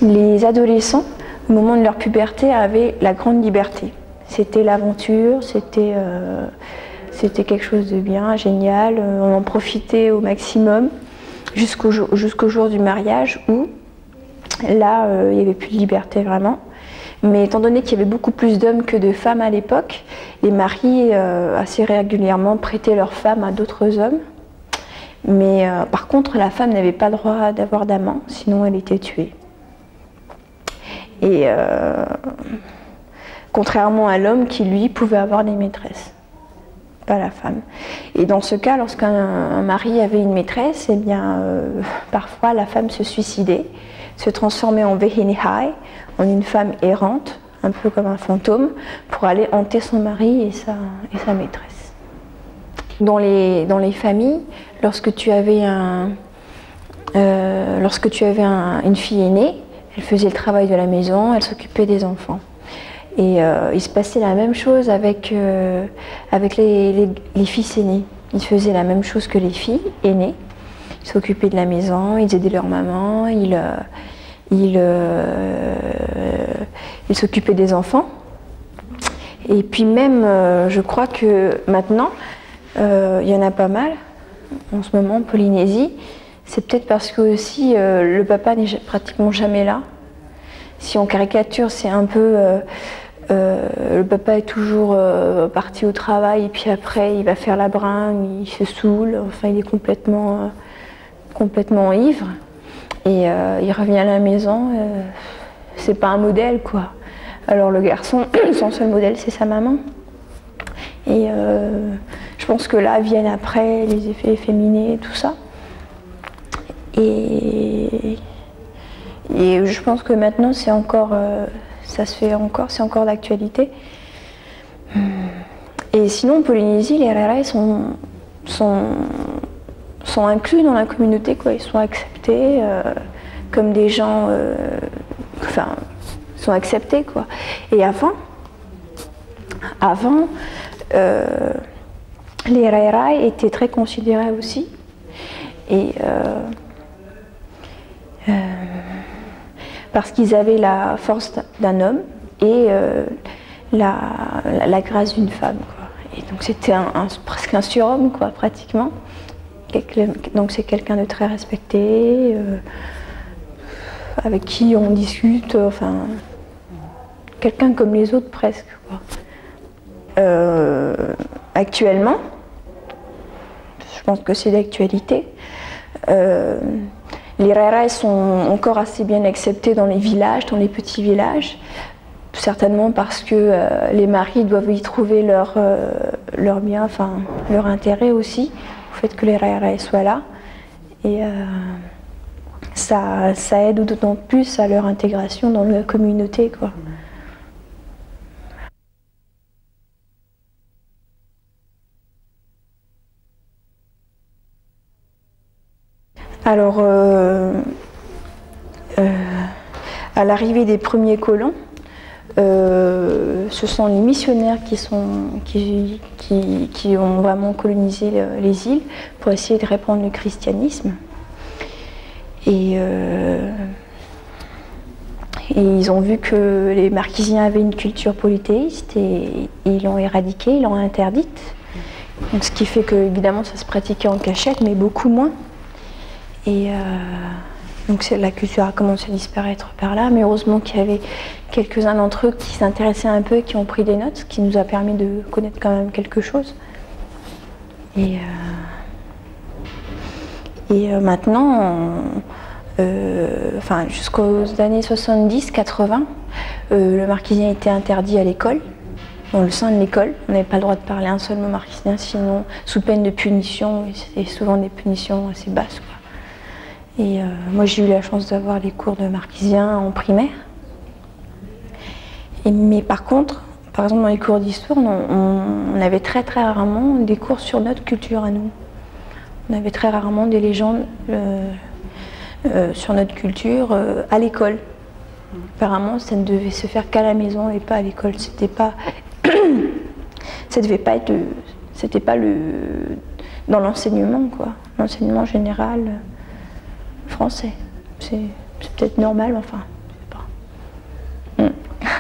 Les adolescents, au moment de leur puberté, avaient la grande liberté. C'était l'aventure, c'était quelque chose de bien, génial. On en profitait au maximum jusqu'au jour du mariage où, là, il n'y avait plus de liberté vraiment. Mais étant donné qu'il y avait beaucoup plus d'hommes que de femmes à l'époque, les maris assez régulièrement prêtaient leurs femmes à d'autres hommes. Mais par contre, la femme n'avait pas le droit d'avoir d'amant, sinon elle était tuée. Et contrairement à l'homme qui, lui, pouvait avoir des maîtresses, pas la femme. Et dans ce cas, lorsqu'un mari avait une maîtresse, eh bien, parfois la femme se suicidait, se transformait en vehinihai, en une femme errante, un peu comme un fantôme, pour aller hanter son mari et sa maîtresse. Dans les familles, lorsque tu avais une fille aînée, elle faisait le travail de la maison, elle s'occupait des enfants. Et il se passait la même chose avec les fils aînés. Ils faisaient la même chose que les filles aînées. Ils s'occupaient de la maison, ils aidaient leur maman, ils s'occupaient des enfants. Et puis même, je crois que maintenant, il y en a pas mal, en ce moment, en Polynésie. C'est peut-être parce que aussi le papa n'est pratiquement jamais là. Si on caricature, c'est un peu... le papa est toujours parti au travail et puis après il va faire la bringue, il se saoule, enfin il est complètement ivre. Et il revient à la maison, c'est pas un modèle quoi. Alors le garçon, son seul modèle c'est sa maman. Et je pense que là viennent après les effets efféminés et tout ça. Et je pense que maintenant c'est encore, ça se fait encore, c'est encore d'actualité. Et sinon en Polynésie, les rairai sont inclus dans la communauté, quoi. Ils sont acceptés comme des gens, enfin, sont acceptés quoi. Et avant, les rairai étaient très considérés aussi. Et parce qu'ils avaient la force d'un homme et la grâce d'une femme, quoi. Et donc c'était presque un surhomme, quoi, pratiquement. Donc c'est quelqu'un de très respecté, avec qui on discute, enfin, quelqu'un comme les autres presque, quoi. Actuellement, je pense que c'est d'actualité, les rairai sont encore assez bien acceptés dans les villages, dans les petits villages, certainement parce que les maris doivent y trouver leur bien, enfin leur intérêt aussi, au fait que les rairai soient là. Et ça aide d'autant plus à leur intégration dans la communauté, quoi. Alors, à l'arrivée des premiers colons, ce sont les missionnaires qui ont vraiment colonisé les îles pour essayer de répandre le christianisme. Et ils ont vu que les Marquisiens avaient une culture polythéiste et ils l'ont éradiquée, ils l'ont interdite. Donc, ce qui fait que, évidemment, ça se pratiquait en cachette, mais beaucoup moins. Et donc la culture a commencé à disparaître par là, mais heureusement qu'il y avait quelques-uns d'entre eux qui s'intéressaient un peu et qui ont pris des notes, ce qui nous a permis de connaître quand même quelque chose. Et maintenant, enfin, jusqu'aux années 70-80, le marquisien était interdit à l'école, dans le sein de l'école. On n'avait pas le droit de parler un seul mot marquisien, sinon sous peine de punition, et souvent des punitions assez basses, quoi. Et moi j'ai eu la chance d'avoir les cours de marquisien en primaire. Mais par contre, par exemple dans les cours d'histoire, on avait très rarement des cours sur notre culture à nous. On avait très rarement des légendes sur notre culture à l'école. Apparemment ça ne devait se faire qu'à la maison et pas à l'école. C'était pas ça devait pas être c'était pas dans l'enseignement, quoi. L'enseignement général français. C'est peut-être normal, enfin,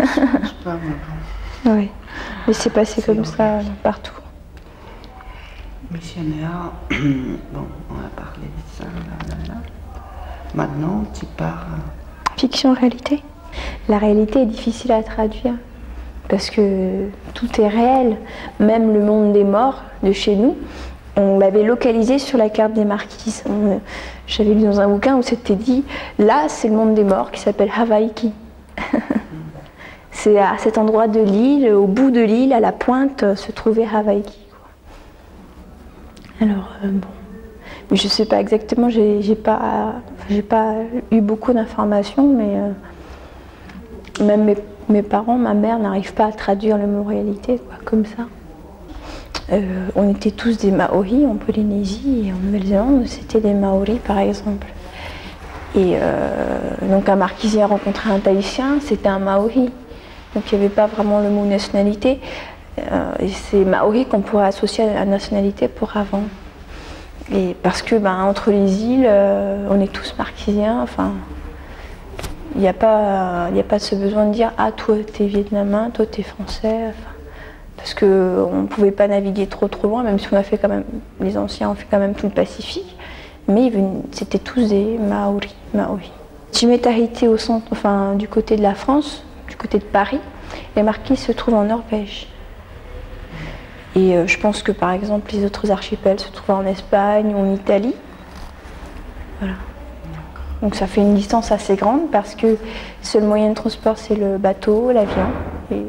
pense pas, mais bon. Oui, mais c'est passé comme ça partout. Missionnaire, bon, on a parlé de ça, là. Maintenant, tu pars. Fiction, réalité. La réalité est difficile à traduire parce que tout est réel. Même le monde des morts de chez nous, on l'avait localisé sur la carte des marquises. J'avais lu dans un bouquin où c'était dit, là c'est le monde des morts qui s'appelle Hawaiki. C'est à cet endroit de l'île, au bout de l'île, à la pointe, se trouvait Hawaiki. Alors, bon. Mais je ne sais pas exactement, j'ai pas eu beaucoup d'informations, mais même mes parents, ma mère n'arrivent pas à traduire le mot réalité, quoi, comme ça. On était tous des Maoris en Polynésie et en Nouvelle-Zélande, c'était des Maoris par exemple. Et donc un Marquisien rencontrait un Tahitien, c'était un Maori. Donc il n'y avait pas vraiment le mot nationalité. Et c'est Maori qu'on pourrait associer à la nationalité pour avant. Et parce que entre les îles, on est tous Marquisiens, enfin, il n'y a pas ce besoin de dire « Ah, toi t'es vietnamien, toi t'es français », parce qu'on ne pouvait pas naviguer trop loin, même si on a fait quand même, les anciens ont fait quand même tout le Pacifique, mais c'était tous des Maoris. Tsumetahiti au centre, enfin du côté de la France, du côté de Paris, les marquises se trouvent en Norvège. Et je pense que par exemple les autres archipels se trouvent en Espagne ou en Italie. Voilà. Donc ça fait une distance assez grande parce que le seul moyen de transport c'est le bateau, l'avion. Et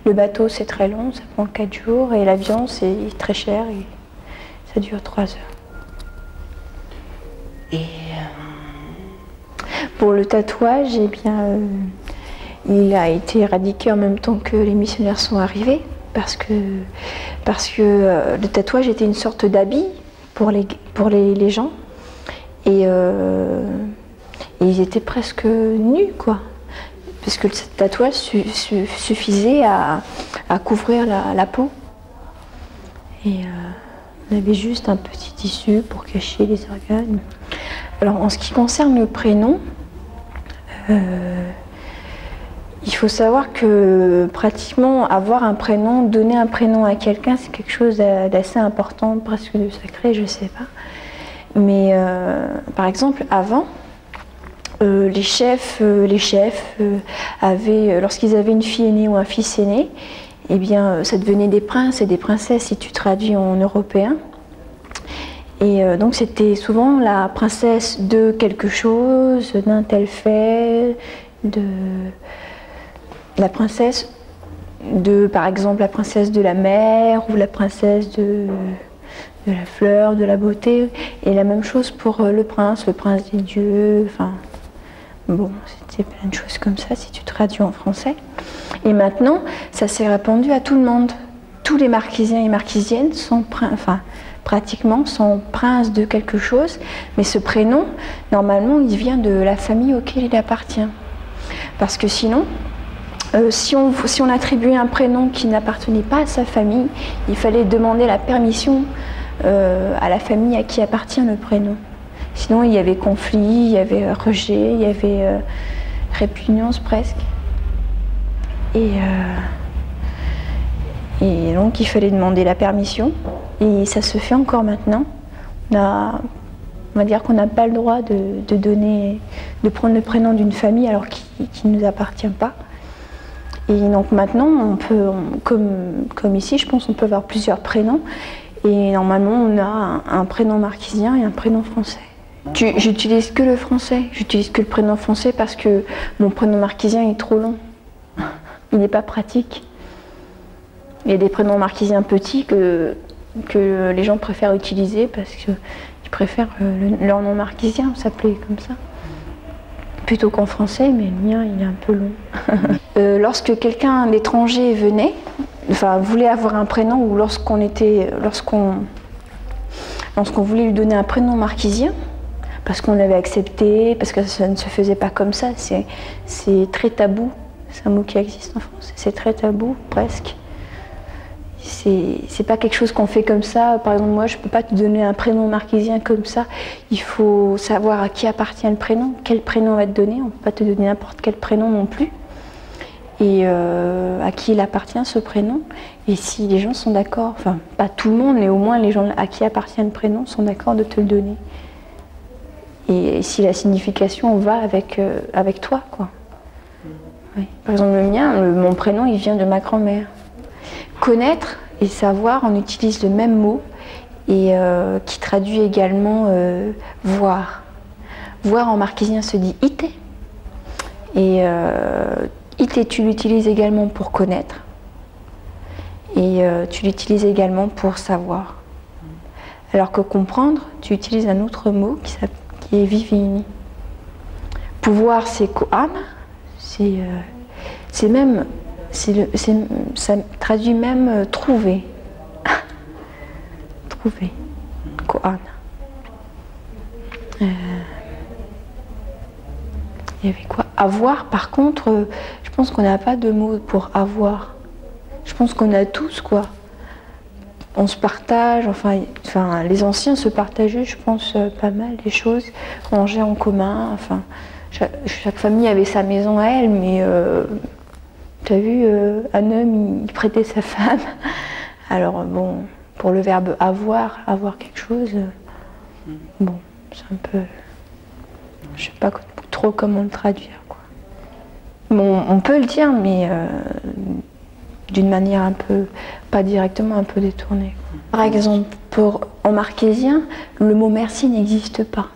le bateau c'est très long, ça prend 4 jours et l'avion c'est très cher et ça dure 3 heures. Et pour le tatouage, eh bien, il a été éradiqué en même temps que les missionnaires sont arrivés. Parce que le tatouage était une sorte d'habit pour les gens et ils étaient presque nus, quoi, parce que le tatouage suffisait à couvrir la peau et on avait juste un petit tissu pour cacher les organes. Alors en ce qui concerne le prénom, il faut savoir que pratiquement avoir un prénom, donner un prénom à quelqu'un, c'est quelque chose d'assez important, presque de sacré, je ne sais pas. Mais par exemple, avant, les chefs avaient, lorsqu'ils avaient une fille aînée ou un fils aîné, eh bien, ça devenait des princes et des princesses si tu traduis en européen. Et donc c'était souvent la princesse de quelque chose, d'un tel fait, la princesse de, par exemple, la princesse de la mer ou la princesse de la fleur, de la beauté. Et la même chose pour le prince des dieux. Enfin, bon, c'était plein de choses comme ça si tu traduis en français. Et maintenant, ça s'est répandu à tout le monde. Tous les marquisiens et marquisiennes sont pratiquement sont princes de quelque chose, mais ce prénom, normalement, il vient de la famille auquel il appartient. Parce que sinon, si on attribuait un prénom qui n'appartenait pas à sa famille, il fallait demander la permission à la famille à qui appartient le prénom. Sinon, il y avait conflit, il y avait rejet, il y avait répugnance presque. Et donc, il fallait demander la permission. Et ça se fait encore maintenant. On va dire qu'on n'a pas le droit de prendre le prénom d'une famille alors qui ne nous appartient pas. Et donc maintenant, on peut, comme ici, je pense, on peut avoir plusieurs prénoms. Et normalement, on a un prénom marquisien et un prénom français. J'utilise que le français. J'utilise que le prénom français parce que mon prénom marquisien est trop long. Il n'est pas pratique. Il y a des prénoms marquisiens petits que les gens préfèrent utiliser parce qu'ils préfèrent leur nom marquisien s'appeler comme ça. Plutôt qu'en français, mais le mien, il est un peu long. Lorsque quelqu'un d'étranger venait, enfin voulait avoir un prénom, ou lorsqu'on voulait lui donner un prénom marquisien, parce qu'on l'avait accepté, parce que ça ne se faisait pas comme ça, c'est très tabou. C'est un mot qui existe en France, c'est très tabou, presque. C'est pas quelque chose qu'on fait comme ça. Par exemple, moi, je peux pas te donner un prénom marquisien comme ça. Il faut savoir à qui appartient le prénom, quel prénom on va te donner. On peut pas te donner n'importe quel prénom non plus. et à qui il appartient ce prénom. Et si les gens sont d'accord, enfin pas tout le monde, mais au moins les gens à qui appartient le prénom sont d'accord de te le donner. Et si la signification va avec toi, quoi. Oui. Par exemple, le mien, mon prénom, il vient de ma grand-mère. Connaître et savoir, on utilise le même mot et qui traduit également voir. Voir en marquésien se dit ite. Et ite, tu l'utilises également pour connaître. Et tu l'utilises également pour savoir. Alors que comprendre, tu utilises un autre mot qui est vivini. Pouvoir, c'est koan. C'est même, ça traduit même trouver. Trouver. Koan. Il y avait quoi? Avoir, par contre, je pense qu'on n'a pas de mot pour avoir. Je pense qu'on a tous, quoi. On se partage, enfin, les anciens se partageaient, je pense, pas mal des choses, mangeaient en commun, enfin, chaque famille avait sa maison à elle, mais tu as vu, un homme, il prêtait sa femme. Alors, bon, pour le verbe avoir quelque chose, bon, c'est un peu, je sais pas trop comment le traduire, quoi. Bon, on peut le dire, mais d'une manière un peu, pas directement, un peu détournée. Par exemple, en marquésien, le mot merci n'existe pas.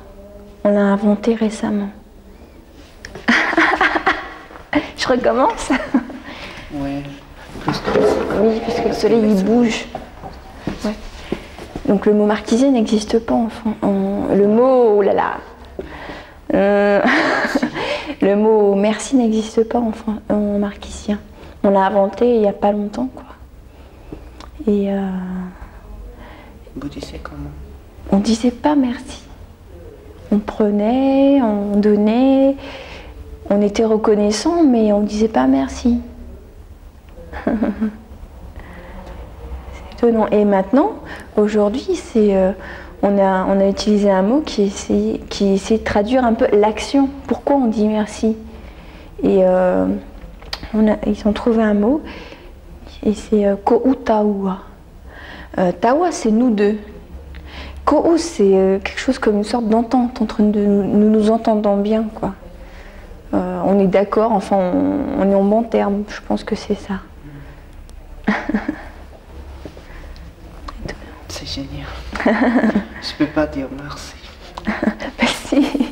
On l'a inventé récemment. Je recommence? Oui. Oui, parce que le soleil il bouge. Ouais. Donc le mot marquésien n'existe pas le mot, oh là là. Le mot merci n'existe pas en marquésien. On l'a inventé il n'y a pas longtemps, quoi. Et vous disiez comment? On disait pas merci. On prenait, on donnait, on était reconnaissant, mais on disait pas merci. C'est étonnant. Et maintenant, aujourd'hui, on a utilisé un mot qui essaie de traduire un peu l'action. Pourquoi on dit merci? Et ils ont trouvé un mot, et c'est ko'u taua. Taua, c'est nous deux. Ko'u, c'est quelque chose comme une sorte d'entente, entre nous entendons bien, quoi. On est d'accord, enfin, on est en bon terme, je pense que c'est ça. C'est génial. Je peux pas dire merci. Merci.